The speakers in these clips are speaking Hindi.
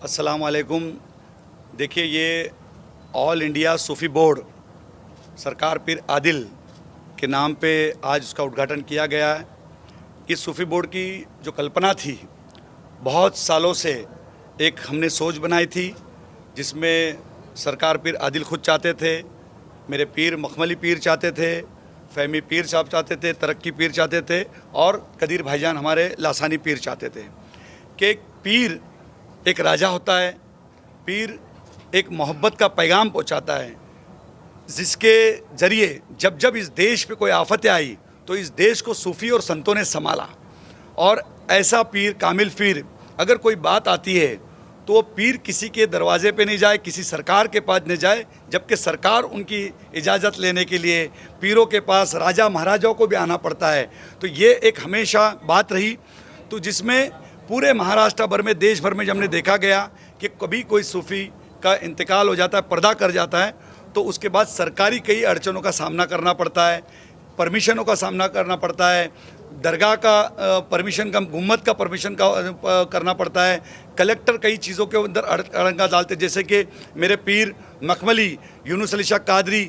अस्सलाम वालेकुम। देखिए, ये ऑल इंडिया सूफ़ी बोर्ड सरकार पीर आदिल के नाम पे आज उसका उद्घाटन किया गया है। इस सूफ़ी बोर्ड की जो कल्पना थी, बहुत सालों से एक हमने सोच बनाई थी, जिसमें सरकार पीर आदिल खुद चाहते थे, मेरे पीर मखमली पीर चाहते थे, फ़हमी पीर साहब चाहते थे, तरक्की पीर चाहते थे और कदीर भाईजान हमारे लासानी पीर चाहते थे कि एक पीर एक राजा होता है। पीर एक मोहब्बत का पैगाम पहुंचाता है, जिसके ज़रिए जब जब इस देश पे कोई आफतें आई तो इस देश को सूफ़ी और संतों ने संभाला। और ऐसा पीर, कामिल पीर, अगर कोई बात आती है तो वो पीर किसी के दरवाजे पे नहीं जाए, किसी सरकार के पास नहीं जाए, जबकि सरकार उनकी इजाज़त लेने के लिए पीरों के पास, राजा महाराजाओं को भी आना पड़ता है। तो ये एक हमेशा बात रही, तो जिसमें पूरे महाराष्ट्र भर में, देश भर में जब हमने देखा गया कि कभी कोई सूफ़ी का इंतकाल हो जाता है, पर्दा कर जाता है, तो उसके बाद सरकारी कई अड़चनों का सामना करना पड़ता है, परमिशनों का सामना करना पड़ता है, दरगाह का परमिशन का, गुम्मत का परमिशन का करना पड़ता है, कलेक्टर कई चीज़ों के अंदर अड़ंगा डालते, जैसे कि मेरे पीर मखमली यूनुस अली शाह कादरी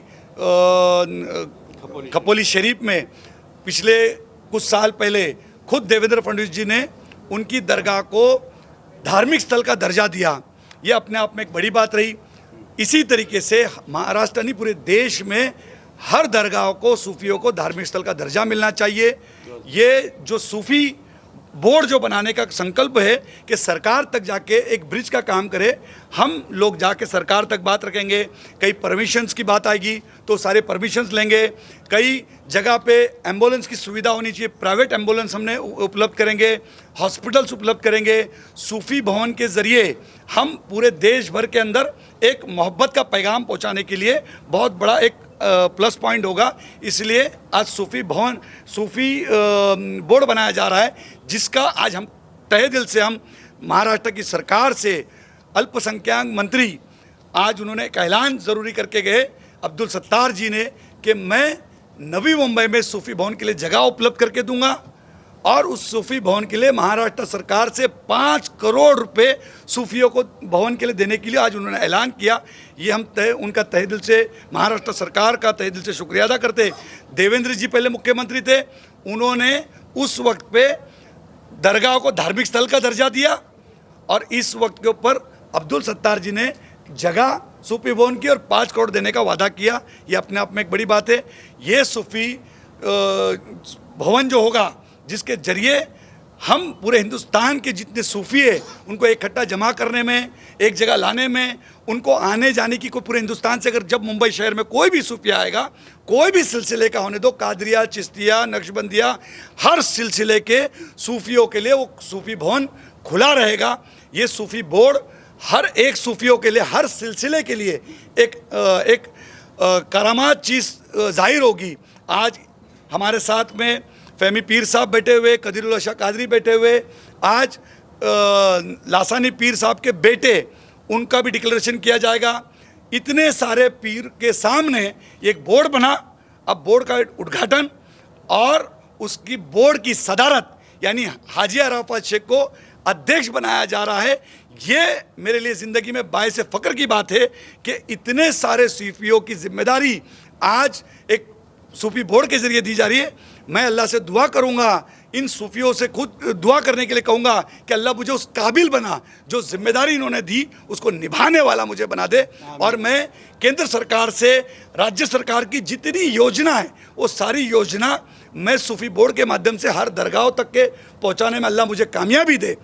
खपोली शरीफ में पिछले कुछ साल पहले खुद देवेंद्र फडणवीस जी ने उनकी दरगाह को धार्मिक स्थल का दर्जा दिया। ये अपने आप में एक बड़ी बात रही। इसी तरीके से महाराष्ट्र नहीं, पूरे देश में हर दरगाह को, सूफियों को धार्मिक स्थल का दर्जा मिलना चाहिए। ये जो सूफ़ी बोर्ड जो बनाने का संकल्प है कि सरकार तक जाके एक ब्रिज का काम करे, हम लोग जाके सरकार तक बात रखेंगे। कई परमिशंस की बात आएगी तो सारे परमिशंस लेंगे। कई जगह पे एम्बुलेंस की सुविधा होनी चाहिए, प्राइवेट एम्बुलेंस हमने उपलब्ध करेंगे, हॉस्पिटल्स उपलब्ध करेंगे। सूफ़ी भवन के ज़रिए हम पूरे देश भर के अंदर एक मोहब्बत का पैगाम पहुंचाने के लिए बहुत बड़ा एक प्लस पॉइंट होगा। इसलिए आज सूफ़ी भवन, सूफ़ी बोर्ड बनाया जा रहा है, जिसका आज हम तहे दिल से हम महाराष्ट्र की सरकार से अल्पसंख्यक मंत्री, आज उन्होंने एक ऐलान ज़रूरी करके गए अब्दुल सत्तार जी ने कि मैं नवी मुंबई में सूफ़ी भवन के लिए जगह उपलब्ध करके दूंगा और उस सूफ़ी भवन के लिए महाराष्ट्र सरकार से 5 करोड़ रुपए सूफियों को भवन के लिए देने के लिए आज उन्होंने ऐलान किया। ये हम उनका तहे दिल से, महाराष्ट्र सरकार का तहे दिल से शुक्रिया अदा करते। देवेंद्र जी पहले मुख्यमंत्री थे, उन्होंने उस वक्त पे दरगाह को धार्मिक स्थल का दर्जा दिया और इस वक्त के ऊपर अब्दुल सत्तार जी ने जगह सूफ़ी भवन की और 5 करोड़ देने का वादा किया। ये अपने आप में एक बड़ी बात है। ये सूफ़ी भवन जो होगा, जिसके ज़रिए हम पूरे हिंदुस्तान के जितने सूफ़ी है उनको इकट्ठा जमा करने में, एक जगह लाने में, उनको आने जाने की, कोई पूरे हिंदुस्तान से अगर जब मुंबई शहर में कोई भी सूफ़ी आएगा, कोई भी सिलसिले का होने दो, कादरिया, चिश्तिया, नक्शबंदिया, हर सिलसिले के सूफ़ियों के लिए वो सूफ़ी भवन खुला रहेगा। ये सूफ़ी बोर्ड हर एक सूफ़ियों के लिए, हर सिलसिले के लिए एक करामात चीज़ ज़ाहिर होगी। आज हमारे साथ में फ़हमी पीर साहब बैठे हुए, कदीरुल्लाह शाह कादरी बैठे हुए, आज लासानी पीर साहब के बेटे, उनका भी डिक्लेरेशन किया जाएगा। इतने सारे पीर के सामने एक बोर्ड बना। अब बोर्ड का उद्घाटन और उसकी बोर्ड की सदारत यानी हाजी अराफत शेख को अध्यक्ष बनाया जा रहा है। ये मेरे लिए ज़िंदगी में बायसे फ़ख्र की बात है कि इतने सारे सूफियों की जिम्मेदारी आज एक सूफ़ी बोर्ड के ज़रिए दी जा रही है। मैं अल्लाह से दुआ करूँगा, इन सूफियों से खुद दुआ करने के लिए कहूँगा कि अल्लाह मुझे उस काबिल बना, जो जिम्मेदारी इन्होंने दी उसको निभाने वाला मुझे बना दे। और मैं केंद्र सरकार से, राज्य सरकार की जितनी योजना है वो सारी योजना मैं सूफ़ी बोर्ड के माध्यम से हर दरगाहों तक के पहुँचाने में अल्लाह मुझे कामयाबी दे।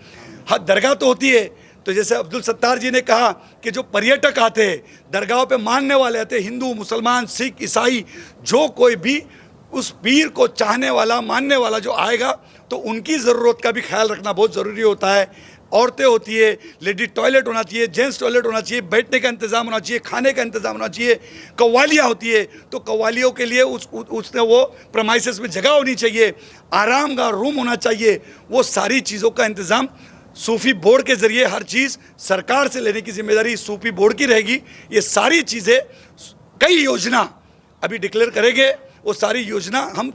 हर दरगाह तो होती है, तो जैसे अब्दुल सत्तार जी ने कहा कि जो पर्यटक आते हैं दरगाहों पे, मानने वाले आते हैं, हिंदू, मुसलमान, सिख, ईसाई, जो कोई भी उस पीर को चाहने वाला, मानने वाला जो आएगा, तो उनकी ज़रूरत का भी ख्याल रखना बहुत ज़रूरी होता है। औरतें होती है, लेडी टॉयलेट होना चाहिए, जेंट्स टॉयलेट होना चाहिए, बैठने का इंतज़ाम होना चाहिए, खाने का इंतज़ाम होना चाहिए। कव्वालियाँ होती है तो कव्वालियों के लिए उसने वो प्रमाइसेस में जगह होनी चाहिए, आराम का रूम होना चाहिए। वो सारी चीज़ों का इंतज़ाम सूफ़ी बोर्ड के ज़रिए, हर चीज़ सरकार से लेने की जिम्मेदारी सूफ़ी बोर्ड की रहेगी। ये सारी चीज़ें, कई योजना अभी डिक्लेयर करेंगे, वो सारी योजना हम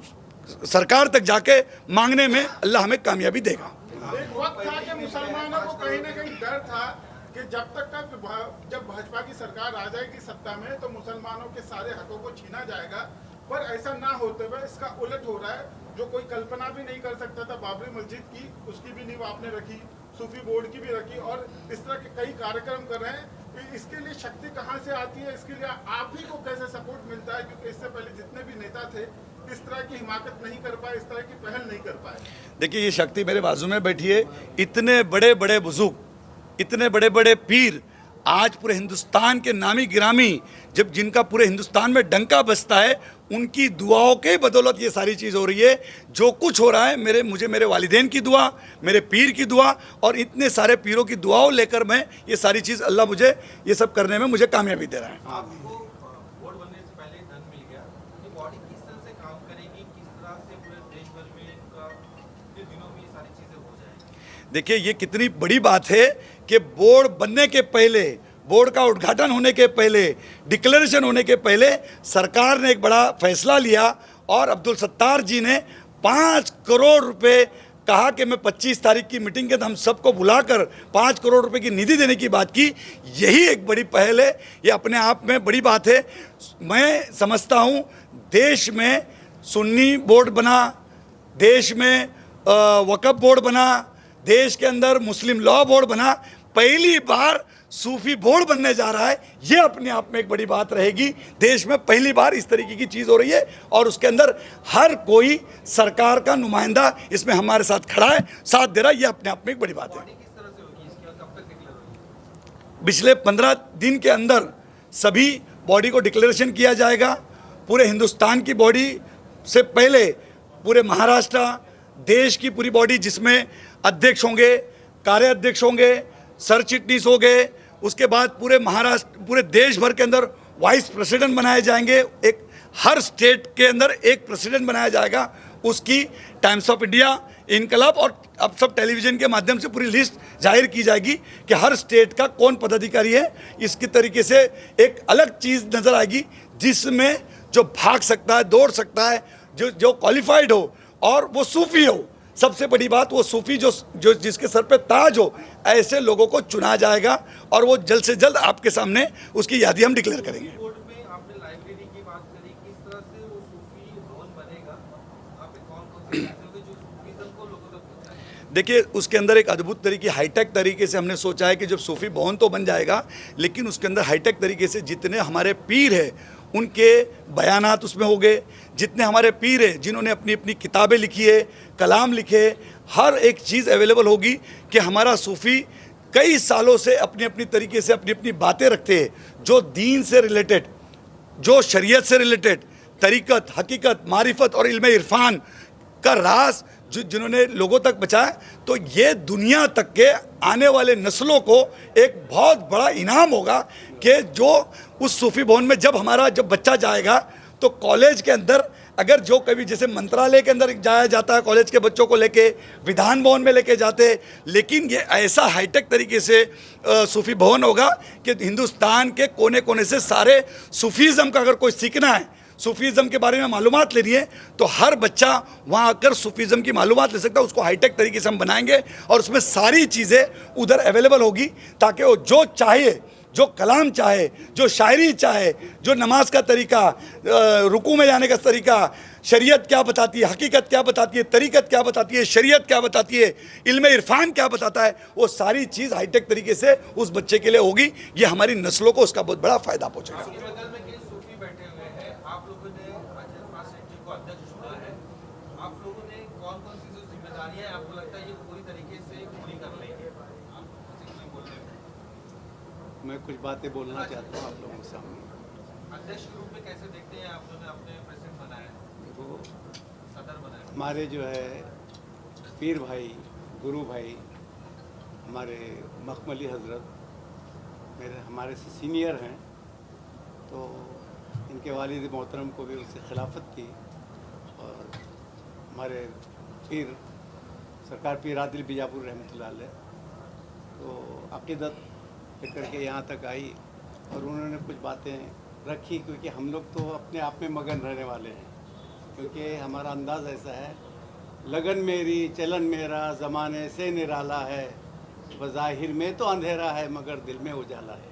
सरकार तक जाके मांगने में अल्लाह हमें कामयाबी देगा। एक वक्त था कि मुसलमानों को कहीं ना कहीं डर था कि जब भाजपा की सरकार आ जाएगी सत्ता में तो मुसलमानों के सारे हकों को छीना जाएगा, पर ऐसा ना होते हुए इसका उलट हो रहा है। जो कोई कल्पना भी नहीं कर सकता था बाबरी मस्जिद की, उसकी भी नींव आपने रखी, सूफी बोर्ड की भी रखी, और इस तरह के कई कार्यक्रम कर रहे हैं। इसके लिए शक्ति कहाँ से आती है, इसके लिए आप ही को कैसे सपोर्ट मिलता है? क्योंकि इससे पहले जितने भी नेता थे इस तरह की हिमाकत नहीं कर पाए, इस तरह की पहल नहीं कर पाए। देखिए, ये शक्ति मेरे बाजू में बैठी है। इतने बड़े बड़े बुजुर्ग, इतने बड़े बड़े पीर आज पूरे हिंदुस्तान के नामी गिरामी, जब जिनका पूरे हिंदुस्तान में डंका बजता है, उनकी दुआओं के बदौलत ये सारी चीज़ हो रही है। जो कुछ हो रहा है मुझे मेरे वालिदैन की दुआ, मेरे पीर की दुआ और इतने सारे पीरों की दुआओं लेकर मैं ये सारी चीज़, अल्लाह मुझे ये सब करने में मुझे कामयाबी दे रहा है। आपको वोट बनने से पहले धन मिल गया, तो बॉडी किस तरह से काम करेगी, किस तरह से पूरे देश भर में इनका दिनों में ये सारी चीज़ें हो जाएंगी? देखिए, ये कितनी बड़ी बात है कि बोर्ड बनने के पहले, बोर्ड का उद्घाटन होने के पहले, डिक्लेरेशन होने के पहले सरकार ने एक बड़ा फैसला लिया और अब्दुल सत्तार जी ने 5 करोड़ रुपए कहा कि मैं 25 तारीख की मीटिंग के हम सबको बुलाकर 5 करोड़ रुपए की निधि देने की बात की। यही एक बड़ी पहल है, ये अपने आप में बड़ी बात है। मैं समझता हूँ देश में सुन्नी बोर्ड बना, देश में वक़्फ़ बोर्ड बना, देश के अंदर मुस्लिम लॉ बोर्ड बना, पहली बार सूफी बोर्ड बनने जा रहा है। ये अपने आप में एक बड़ी बात रहेगी। देश में पहली बार इस तरीके की चीज़ हो रही है और उसके अंदर हर कोई सरकार का नुमाइंदा इसमें हमारे साथ खड़ा है, साथ दे रहा है। ये अपने आप में एक बड़ी बात है। किस तरह से होगी इसकी और कब तक डिक्लेयर होगी? पिछले 15 दिन के अंदर सभी बॉडी को डिक्लेरेशन किया जाएगा। पूरे हिंदुस्तान की बॉडी से पहले पूरे महाराष्ट्र, देश की पूरी बॉडी जिसमें अध्यक्ष होंगे, कार्याध्यक्ष होंगे, सर चिटनीस हो गए, उसके बाद पूरे महाराष्ट्र, पूरे देश भर के अंदर वाइस प्रेसिडेंट बनाए जाएंगे। एक हर स्टेट के अंदर एक प्रेसिडेंट बनाया जाएगा। उसकी टाइम्स ऑफ इंडिया, इनकलाब और अब सब टेलीविज़न के माध्यम से पूरी लिस्ट जाहिर की जाएगी कि हर स्टेट का कौन पदाधिकारी है। इसकी तरीके से एक अलग चीज़ नज़र आएगी जिसमें जो भाग सकता है, दौड़ सकता है, जो क्वालिफाइड हो और वो सूफी हो। सबसे बड़ी बात, वो सूफी जो जिसके सर पे ताज हो, ऐसे लोगों को चुना जाएगा और वो जल्द से जल्द आपके सामने उसकी यादी हम डिक्लेयर करेंगे। बोर्ड में आपने लाइब्रेरी की बात करी, किस तरह से वो सूफी भवन बनेगा, वहाँ पे कौन कौन से ऐसे होंगे जो सूफीज़्म को लोगों तक पहुँचाएंगे? देखिए, उसके अंदर एक अद्भुत तरीके, हाईटेक तरीके से हमने सोचा है कि जब सूफी भवन तो बन जाएगा, लेकिन उसके अंदर हाईटेक तरीके से जितने हमारे पीर हैं उनके बयानात उसमें हो गए, जितने हमारे पीर हैं जिन्होंने अपनी अपनी किताबें लिखी है, कलाम लिखे, हर एक चीज़ अवेलेबल होगी कि हमारा सूफ़ी कई सालों से अपनी अपनी तरीके से अपनी अपनी बातें रखते हैं, जो दीन से रिलेटेड, जो शरीयत से रिलेटेड, तरीक़त, हकीकत, मारिफत और इल्म इरफान का राज जिन्होंने लोगों तक बचाया। तो ये दुनिया तक के आने वाले नस्लों को एक बहुत बड़ा इनाम होगा कि जो उस सूफी भवन में जब बच्चा जाएगा तो कॉलेज के अंदर, अगर जो कभी जैसे मंत्रालय के अंदर जाया जाता है कॉलेज के बच्चों को लेके, विधान भवन में लेके जाते, लेकिन ये ऐसा हाईटेक तरीके से सूफी भवन होगा कि हिंदुस्तान के कोने कोने से सारे सूफीज़म का अगर कोई सीखना है, सूफीज़म के बारे में मालूमात लेनी है, तो हर बच्चा वहाँ आकर सूफीज़म की मालूमात ले सकता है। उसको हाईटेक तरीके से हम बनाएंगे और उसमें सारी चीज़ें उधर अवेलेबल होगी ताकि वो जो चाहे, जो कलाम चाहे, जो शायरी चाहे, जो नमाज का तरीका, रुकू में जाने का तरीका, शरीयत क्या बताती है, हकीकत क्या बताती है, तरीक़त क्या बताती है, शरीयत क्या बताती है, इल्म इरफान क्या बताता है, वो सारी चीज़ हाईटेक तरीके से उस बच्चे के लिए होगी। ये हमारी नस्लों को उसका बहुत बड़ा फ़ायदा पहुँचेगा। आपके बगल में कई सूफी बैठे हुए हैं, आप लोगों ने अजय फासिल जी को अध्यक्ष चुना है, आप लोगों ने कौन कौन सी जो जिम्मेदारियां आपको लगता है ये पूरी तरीके से पूरी कर लेंगे? आप कुछ बोल रहे हैं? मैं कुछ बातें बोलना चाहता हूँ आप लोगों के सामने। अध्यक्ष के रूप में कैसे देखते हैं आप लोगों ने अपने प्रेसिडेंट बनाया, देखो, सदर बनाया? हमारे जो है पीर भाई, गुरु भाई, हमारे मखमली हजरत हमारे से सीनियर हैं, तो इनके वालिद मोहतरम को भी उससे खिलाफत थी और हमारे पीर सरकार पीर आदिल बीजापुर रहमतुल्लाह अलैह तो अक़ीदत लेकर के यहाँ तक आई और उन्होंने कुछ बातें रखी, क्योंकि हम लोग तो अपने आप में मगन रहने वाले हैं, क्योंकि हमारा अंदाज़ ऐसा है, लगन मेरी चलन मेरा ज़माने से निराला है, बज़ाहिर में तो अंधेरा है मगर दिल में उजाला है।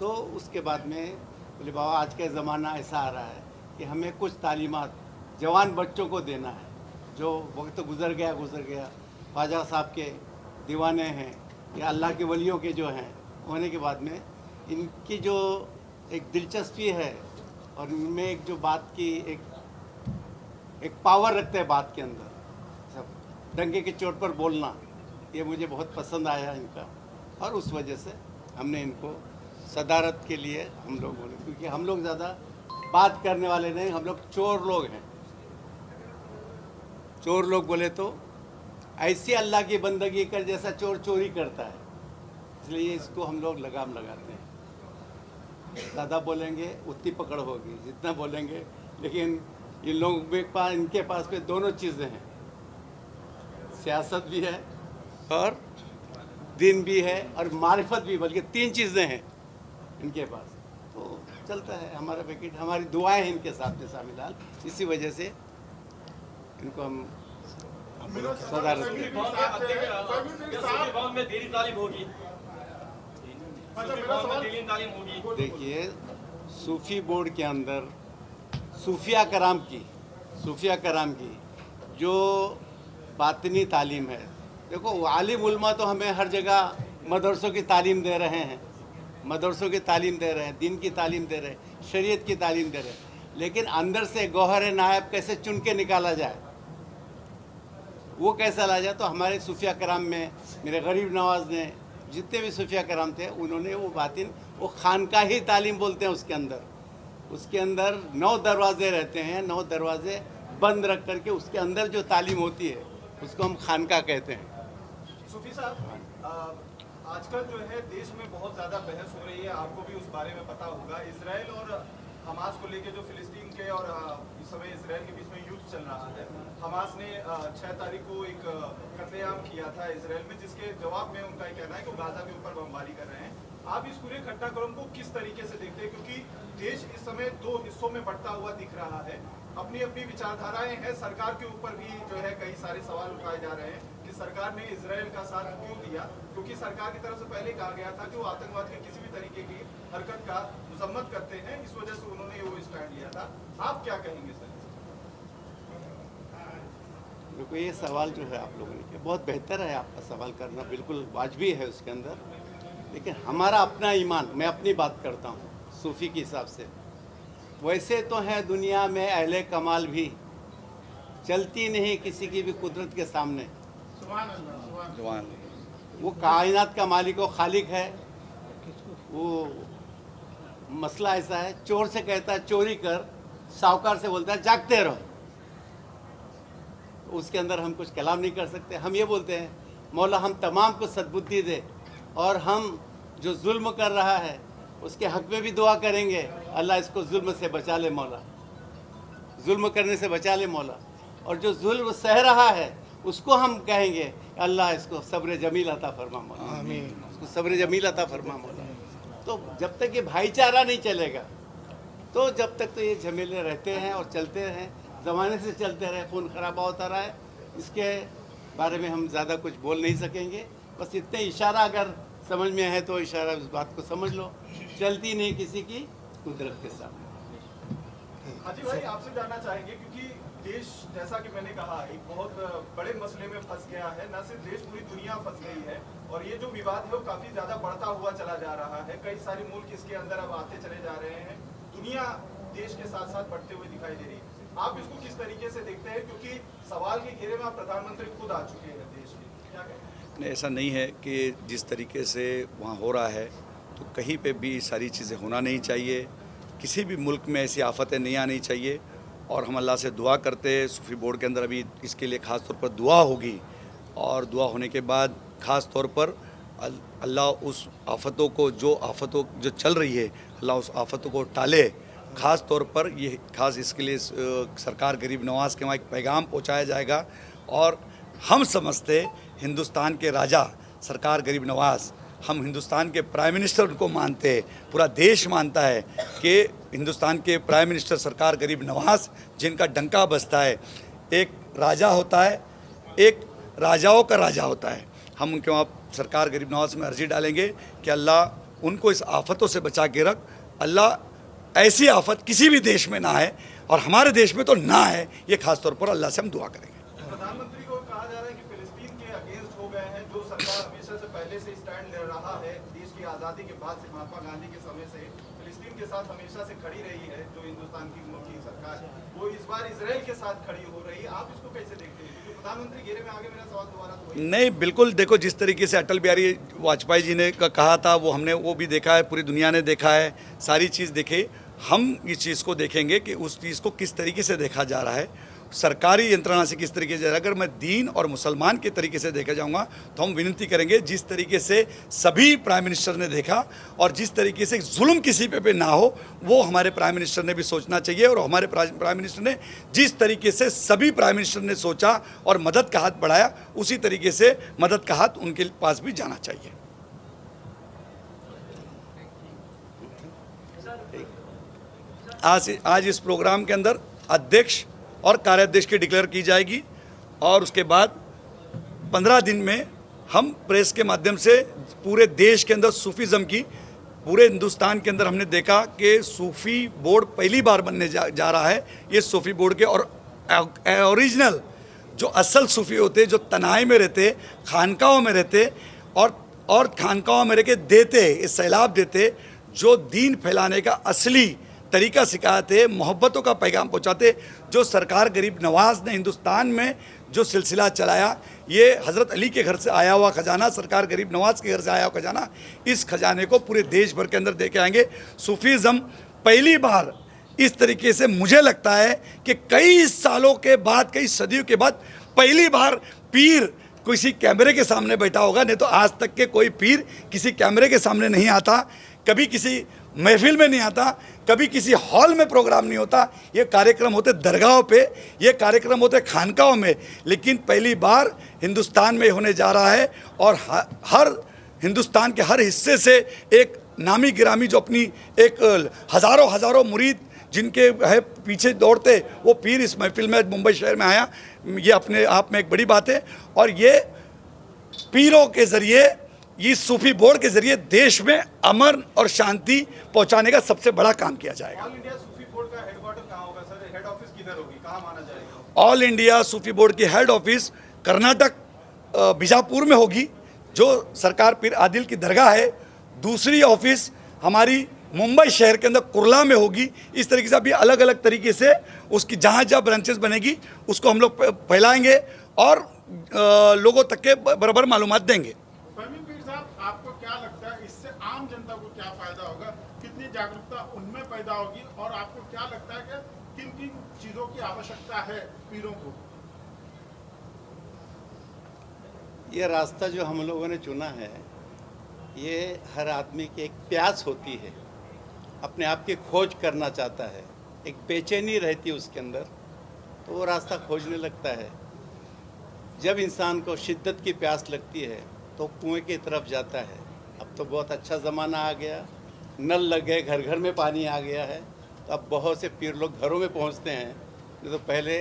तो उसके बाद में बोले बाबा आज का ज़माना ऐसा आ रहा है कि हमें कुछ तालीमात जवान बच्चों को देना है। जो वक्त गुज़र गया ख्वाजा साहब के दीवाने हैं या अल्लाह के वलियों के जो हैं होने के बाद में इनकी जो एक दिलचस्पी है और इनमें एक जो बात की एक पावर रखते हैं बात के अंदर, सब डंके के चोट पर बोलना, ये मुझे बहुत पसंद आया इनका। और उस वजह से हमने इनको सदारत के लिए हम लोग बोले, क्योंकि हम लोग ज़्यादा बात करने वाले नहीं, हम लोग चोर लोग हैं। चोर लोग बोले तो ऐसी अल्लाह की बंदगी कर जैसा चोर चोरी करता है, इसलिए इसको हम लोग लगाम लगाते हैं। ज़्यादा बोलेंगे उतनी पकड़ होगी जितना बोलेंगे, लेकिन इन लोगों के पास इनके पास में दोनों चीज़ें हैं, सियासत भी है और दीन भी है और मारिफत भी, बल्कि 3 चीज़ें हैं इनके पास। तो चलता है हमारा पैकेट, हमारी दुआएं हैं इनके साथ में शामिल। इसी वजह से इनको हम सदारत देखिए, सूफ़ी बोर्ड के अंदर सूफिया कराम की जो बातिनी तालीम है, देखो आलिम उलमा तो हमें हर जगह मदरसों की तालीम दे रहे हैं, दीन की तालीम दे रहे हैं, शरीयत की तालीम दे रहे हैं, लेकिन अंदर से गौहर नायब कैसे चुन के निकाला जाए, वो कैसा ला जाए। तो हमारे सूफिया कराम में मेरे गरीब नवाज ने, जितने भी सूफिया कराम थे, उन्होंने वो बातिन, वो खानकाही तालीम बोलते हैं, उसके अंदर 9 दरवाजे रहते हैं, 9 दरवाजे बंद रख करके उसके अंदर जो तालीम होती है उसको हम खानका कहते हैं। सूफी साहब, आजकल जो है देश में बहुत ज़्यादा बहस हो रही है, आपको भी उस बारे में पता होगा। इजराइल और हमास को लेके जो फिलिस्तीन के और इस समय इजराइल के बीच में युद्ध चल रहा है। हमास ने 6 तारीख को एक कत्लेआम किया था इजराइल में, जिसके जवाब में उनका ये कहना है कि गाजा के ऊपर बमबारी कर रहे हैं। आप इस पूरे घटनाक्रम को किस तरीके से देखते हैं, क्योंकि देश इस समय 2 हिस्सों में बढ़ता हुआ दिख रहा है, अपनी अपनी विचारधाराएं हैं, सरकार के ऊपर भी जो है कई सारे सवाल उठाए जा रहे हैं कि सरकार ने इजराइल का साथ क्यों दिया, क्योंकि सरकार की तरफ से पहले कहा गया था कि वो आतंकवाद के किसी भी तरीके की हरकत का मजम्मत करते हैं, इस वजह से उन्होंने वो स्टैंड लिया था। आप क्या कहेंगे सर? देखो, ये सवाल जो है आप लोगों ने किया बहुत बेहतर है, आपका सवाल करना बिल्कुल वाजबी है उसके अंदर, लेकिन हमारा अपना ईमान, मैं अपनी बात करता हूँ सूफ़ी के हिसाब से, वैसे तो है दुनिया में अहले कमाल भी, चलती नहीं किसी की भी कुदरत के सामने। सुभान अल्लाह, सुभान अल्लाह। वो कायनात का मालिक और खालिक है। वो मसला ऐसा है, चोर से कहता है चोरी कर, साहूकार से बोलता है जागते रहो, उसके अंदर हम कुछ कलाम नहीं कर सकते। हम ये बोलते हैं मौला हम तमाम को सद्बुद्धि दे, और हम जो जुल्म कर रहा है उसके हक में भी दुआ करेंगे, अल्लाह इसको जुल्म से बचा ले मौला, जुल्म करने से बचा ले मौला। और जो जुल्म सह रहा है उसको हम कहेंगे अल्लाह इसको सब्र जमील अता फरमा मौला, आमीन, उसको सब्र जमील अता फरमा मौला। तो जब तक ये भाईचारा नहीं चलेगा, तो जब तक तो ये झमेले रहते हैं और चलते हैं, ज़माने से चलते रहे, खून खराबा होता रहा है, इसके बारे में हम ज़्यादा कुछ बोल नहीं सकेंगे। बस इतने इशारा अगर समझ में है तो इशारा उस बात को समझ लो, चलती नहीं किसी की कुदरत के सामने। हाजी भाई, आपसे जानना चाहेंगे, क्योंकि देश जैसा कि मैंने कहा एक बहुत बड़े मसले में फंस गया है, न सिर्फ देश पूरी दुनिया फंस गई है, और ये जो विवाद है वो काफ़ी ज़्यादा बढ़ता हुआ चला जा रहा है। कई सारे मुल्क इसके अंदर अब आते चले जा रहे हैं, दुनिया देश के साथ साथ बढ़ते हुए दिखाई दे रही है। आप इसको किस तरीके से देखते हैं, क्योंकि सवाल के घेरे में आप प्रधानमंत्री खुद आ चुके हैं देश के, क्या कहें? नहीं, ऐसा नहीं है कि जिस तरीके से वहाँ हो रहा है तो कहीं पे भी सारी चीज़ें होना नहीं चाहिए, किसी भी मुल्क में ऐसी आफतें नहीं आनी चाहिए। और हम अल्लाह से दुआ करते हैं, सूफ़ी बोर्ड के अंदर अभी इसके लिए ख़ास तौर पर दुआ होगी, और दुआ होने के बाद ख़ास तौर पर अल्लाह उस आफतों को जो चल रही है, अल्लाह उस आफतों को टाले। ख़ास तौर पर ये ख़ास इसके लिए सरकार गरीब नवाज़ के वहाँ एक पैगाम पहुँचाया जाएगा। और हम समझते हिंदुस्तान के राजा सरकार गरीब नवाज़, हम हिंदुस्तान के प्राइम मिनिस्टर उनको मानते हैं, पूरा देश मानता है कि हिंदुस्तान के प्राइम मिनिस्टर सरकार गरीब नवाज़, जिनका डंका बजता है, एक राजा होता है, एक राजाओं का राजा होता है। हम उनके वहाँ सरकार गरीब नवाज में अर्जी डालेंगे कि अल्लाह उनको इस आफतों से बचा के रख, अल्लाह ऐसी आफत किसी भी देश में ना है और हमारे देश में तो ना है, ये खास तौर पर अल्लाह से हम दुआ करेंगे। प्रधानमंत्री को कहा जा रहा है कि फिलिस्तीन के अगेंस्ट हो गए हैं, जो सरकार हमेशा से पहले से स्टैंड ले रहा है, देश की आज़ादी के बाद से महात्मा गांधी के समय से फिलिस्तीन के साथ हमेशा से खड़ी रही है, जो हिंदुस्तान की सरकार वो इस बार इजराइल के साथ खड़ी हो रही है। आप इसको कैसे देखते हैं? क्योंकि प्रधानमंत्री घेरे में आगे, मेरा सवाल दोबारा तो वही। नहीं, बिल्कुल देखो, जिस तरीके से अटल बिहारी वाजपेयी जी ने कहा था वो हमने वो भी देखा है, पूरी दुनिया ने देखा है, सारी चीज़ देखे। हम इस चीज़ को देखेंगे कि उस चीज़ को किस तरीके से देखा जा रहा है, सरकारी यंत्रणा से किस तरीके से। अगर मैं दीन और मुसलमान के तरीके से देखा जाऊंगा तो हम विनती करेंगे जिस तरीके से सभी प्राइम मिनिस्टर ने देखा और जिस तरीके से जुल्म किसी पे ना हो, वो हमारे प्राइम मिनिस्टर ने भी सोचना चाहिए। और हमारे प्राइम मिनिस्टर ने जिस तरीके से सभी प्राइम मिनिस्टर ने सोचा और मदद का हाथ बढ़ाया, उसी तरीके से मदद का हाथ उनके पास भी जाना चाहिए। आज इस प्रोग्राम के अंदर अध्यक्ष और कार्याध्यक्ष की डिक्लेयर की जाएगी और उसके बाद 15 दिन में हम प्रेस के माध्यम से पूरे देश के अंदर सूफीज़म की, पूरे हिंदुस्तान के अंदर हमने देखा कि सूफ़ी बोर्ड पहली बार बनने जा रहा है। ये सूफ़ी बोर्ड के और ओरिजिनल जो असल सूफ़ी होते, जो तनाई में रहते, खानकाहों में रहते और खानकाहों में रह के देते, इस सैलाब देते, जो दीन फैलाने का असली तरीका सिखाते, मोहब्बतों का पैगाम पहुँचाते, जो सरकार गरीब नवाज ने हिंदुस्तान में जो सिलसिला चलाया, ये हज़रत अली के घर से आया हुआ खजाना, सरकार गरीब नवाज के घर से आया हुआ खजाना, इस खजाने को पूरे देश भर के अंदर दे के आएंगे। सूफीज़म पहली बार इस तरीके से, मुझे लगता है कि कई सालों के बाद, कई सदियों के बाद पहली बार पीर किसी कैमरे के सामने बैठा होगा। नहीं तो आज तक के कोई पीर किसी कैमरे के सामने नहीं आता, कभी किसी महफिल में नहीं आता, कभी किसी हॉल में प्रोग्राम नहीं होता। ये कार्यक्रम होते दरगाहों पे, ये कार्यक्रम होते खानकाहों में, लेकिन पहली बार हिंदुस्तान में होने जा रहा है। और हर हिंदुस्तान के हर हिस्से से एक नामी गिरामी, जो अपनी एक हज़ारों मुरीद जिनके है पीछे दौड़ते, वो पीर इस महफिल में मुंबई शहर में आया, ये अपने आप में एक बड़ी बात है। और ये पीरों के ज़रिए, इस सूफी बोर्ड के जरिए देश में अमन और शांति पहुंचाने का सबसे बड़ा काम किया जाएगा। ऑल इंडिया सूफी बोर्ड का हेडक्वार्टर कहाँ होगा सर? हेड ऑफिस किधर होगी, कहाँ माना जाएगा? ऑल इंडिया सूफी बोर्ड की हेड ऑफिस कर्नाटक बीजापुर में होगी, जो सरकार पीर आदिल की दरगाह है। दूसरी ऑफिस हमारी मुंबई शहर के अंदर कुर्ला में होगी। इस तरीके से अभी अलग अलग तरीके से उसकी जहाँ ब्रांचेस बनेगी उसको हम लोग फैलाएंगे और लोगों तक के बराबर मालूमात देंगे। आपको क्या लगता है इससे आम जनता को क्या फायदा होगा, कितनी जागरूकता उनमें पैदा होगी, और आपको क्या लगता है कि किन किन चीजों की आवश्यकता है पीरों को? ये रास्ता जो हम लोगों ने चुना है, ये हर आदमी की एक प्यास होती है, अपने आप की खोज करना चाहता है, एक बेचैनी रहती है उसके अंदर, तो वो रास्ता खोजने लगता है। जब इंसान को शिद्दत की प्यास लगती है तो कुएं की तरफ जाता है। अब तो बहुत अच्छा ज़माना आ गया, नल लग गए, घर घर में पानी आ गया है, तो अब बहुत से पीर लोग घरों में पहुंचते हैं। नहीं तो पहले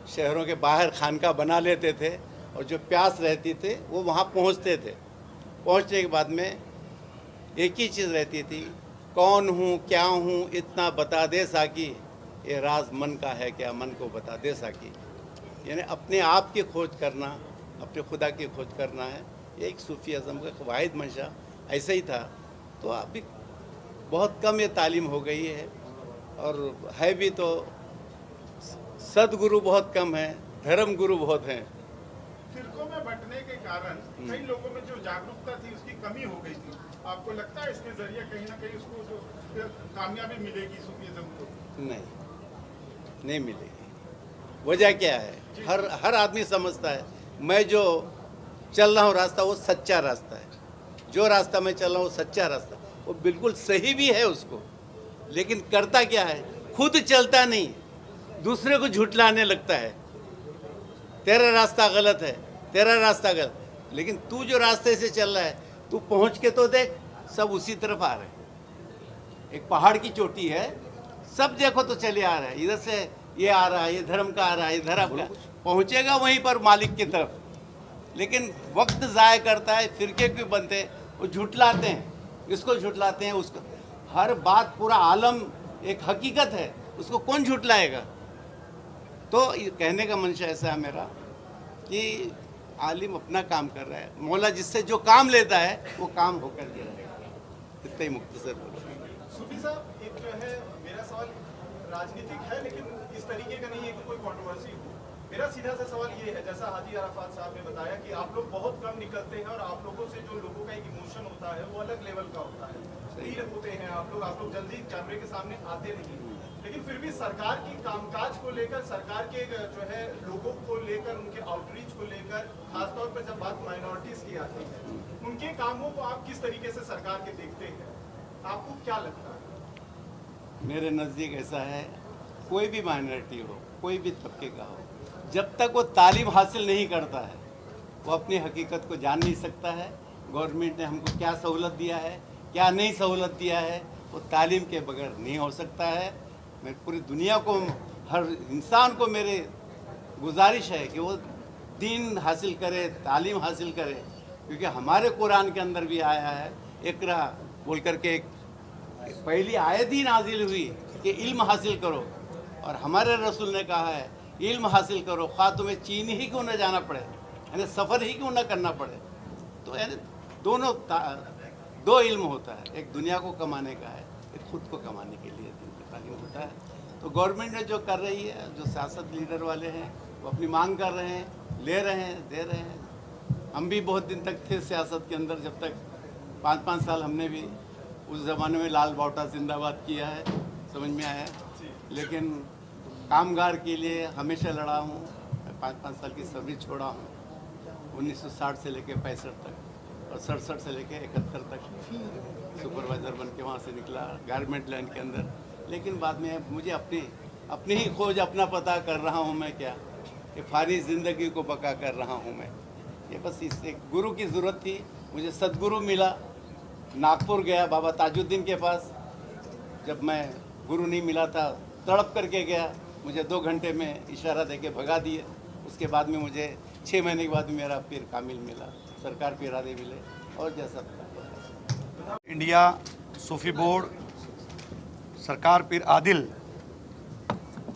शहरों के बाहर खानका बना लेते थे और जो प्यास रहती थे वो वहाँ पहुँचते थे। पहुँचने के बाद में एक ही चीज़ रहती थी, कौन हूँ, क्या हूँ, इतना बता दे साकी, ये राज मन का है क्या, मन को बता दे साकी। यानी अपने आप की खोज करना, अपने खुदा की खोज करना है। ये एक सूफी अज़म का वाहिद मंशा ऐसा ही था। तो अभी बहुत कम ये तालीम हो गई है और है भी तो सदगुरु बहुत कम है, धर्म गुरु बहुत हैं। फिरकों में बंटने के कारण कई लोगों में जो जागरूकता थी उसकी कमी हो गई थी। आपको लगता है इसके जरिए कहीं ना कहीं उसको जो कामयाबी मिलेगी सूफीज़म को? नहीं मिलेगी। वजह क्या है? हर आदमी समझता है मैं जो चल रहा हूँ रास्ता वो सच्चा रास्ता है, जो रास्ता मैं चल रहा हूँ वो सच्चा रास्ता, वो बिल्कुल सही भी है उसको, लेकिन करता क्या है, खुद चलता नहीं, दूसरे को झुठलाने लगता है, तेरा रास्ता गलत है, तेरा रास्ता गलत। लेकिन तू जो रास्ते से चल रहा है, तू पहुँच के तो देख, सब उसी तरफ आ रहे हैं। एक पहाड़ की चोटी है, सब देखो तो चले आ रहा है, इधर से ये आ रहा है, ये धर्म का आ रहा है, इधर आपका पहुँचेगा वहीं पर मालिक की तरफ। लेकिन वक्त ज़ाया करता है, फिरके क्यों बनते हैं, वो झुटलाते हैं, इसको झुटलाते हैं, उसको हर बात पूरा आलम एक हकीकत है, उसको कौन झुटलाएगा। तो ये कहने का मंशा ऐसा है मेरा कि आलिम अपना काम कर रहा है, मौला जिससे जो काम लेता है वो काम होकर के रहेगा। इतना ही मुख्तसर बोलो। सूफी साहब, एक जो है मेरा सवाल राजनीतिक है, लेकिन इस तरीके का नहीं है कि कोई कंट्रोवर्सी हो। मेरा सीधा सा सवाल ये है, जैसा हाजी अराफात साहब ने बताया कि आप लोग बहुत कम निकलते हैं और आप लोगों से जो लोगों का एक इमोशन होता है वो अलग लेवल का होता है, वीर होते हैं आप लोग जल्दी कैमरे के सामने आते नहीं, लेकिन फिर भी सरकार की कामकाज को लेकर, सरकार के जो है लोगों को लेकर, उनके आउटरीच को लेकर, खासतौर पर जब बात माइनॉरिटीज की आती है, उनके कामों को आप किस तरीके से सरकार के देखते हैं, आपको क्या लगता है? मेरे नज़दीक ऐसा है, कोई भी माइनॉरिटी हो, कोई भी तबके का हो, जब तक वो तालीम हासिल नहीं करता है वो अपनी हकीकत को जान नहीं सकता है। गवर्नमेंट ने हमको क्या सहूलत दिया है, क्या नहीं सहूलत दिया है, वो तालीम के बगैर नहीं हो सकता है। मैं पूरी दुनिया को, हर इंसान को मेरे गुजारिश है कि वो दीन हासिल करे, तालीम हासिल करे, क्योंकि हमारे कुरान के अंदर भी आया है, इकरा बोल करके एक पहली आयत ही नाजिल हुई कि इल्म हासिल करो, और हमारे रसूल ने कहा है इल्म हासिल करो, खा तुम्हें चीन ही क्यों न जाना पड़े, यानी सफ़र ही क्यों न करना पड़े। तो यानी दोनों दो इल्म होता है, एक दुनिया को कमाने का है, एक खुद को कमाने के लिए तालीम होता है। तो गवर्नमेंट ने जो कर रही है, जो सियासत लीडर वाले हैं वो अपनी मांग कर रहे हैं, ले रहे हैं, दे रहे हैं। हम भी बहुत दिन तक थे सियासत के अंदर, जब तक 5-5 साल हमने भी उस ज़माने में लाल बावटा जिंदाबाद किया है, समझ में आया। लेकिन कामगार के लिए हमेशा लड़ा हूँ, 5-5 साल की सर्विस छोड़ा हूँ, 1960 से लेकर 65 तक, और 67 से लेकर 71 तक सुपरवाइज़र बन के वहाँ से निकला गारमेंट लाइन के अंदर। लेकिन बाद में मुझे अपनी ही खोज, अपना पता कर रहा हूँ मैं, क्या ये फानी ज़िंदगी को बका कर रहा हूँ मैं। ये बस इससे गुरु की ज़रूरत थी, मुझे सदगुरु मिला। नागपुर गया बाबा ताजुद्दीन के पास, जब मैं गुरु नहीं मिला था, तड़प करके गया, मुझे 2 घंटे में इशारा देके भगा दिए। उसके बाद में मुझे 6 महीने के बाद मेरा पीर कामिल मिला, सरकार पीरादे मिले, और जैसा इंडिया सूफी बोर्ड, सरकार पीर आदिल,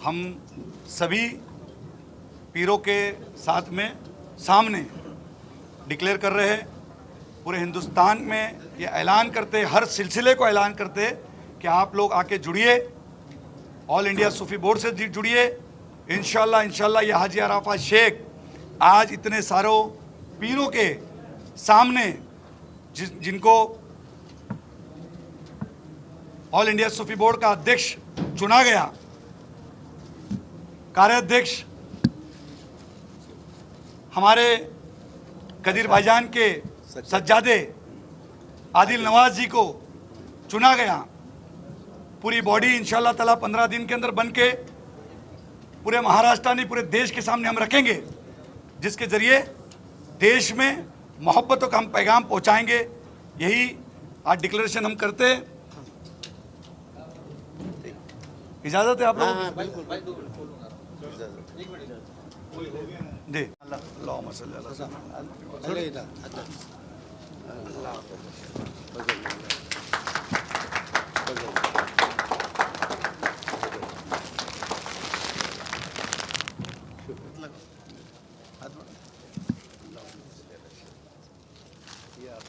हम सभी पीरों के साथ में सामने डिक्लेयर कर रहे हैं, पूरे हिंदुस्तान में ये ऐलान करते, हर सिलसिले को ऐलान करते कि आप लोग आके जुड़िए, ऑल इंडिया सूफी बोर्ड से जुड़िए। इंशाल्लाह ये हाजी अराफात शेख आज इतने सारों पीरों के सामने जिनको ऑल इंडिया सूफी बोर्ड का अध्यक्ष चुना गया, कार्याध्यक्ष हमारे कदीर भाईजान के सज्जादे आदिल नवाज जी को चुना गया। पूरी बॉडी इंशाल्लाह ताला 15 दिन के अंदर बन के पूरे महाराष्ट्र नहीं, पूरे देश के सामने हम रखेंगे, जिसके ज़रिए देश में मोहब्बतों का हम पैगाम पहुंचाएंगे। यही आज डिक्लेरेशन हम करते हैं। इजाज़त है आप लोग? जी, अल्लाहुम्मा सल्ली अला सय्यिदना। ये आप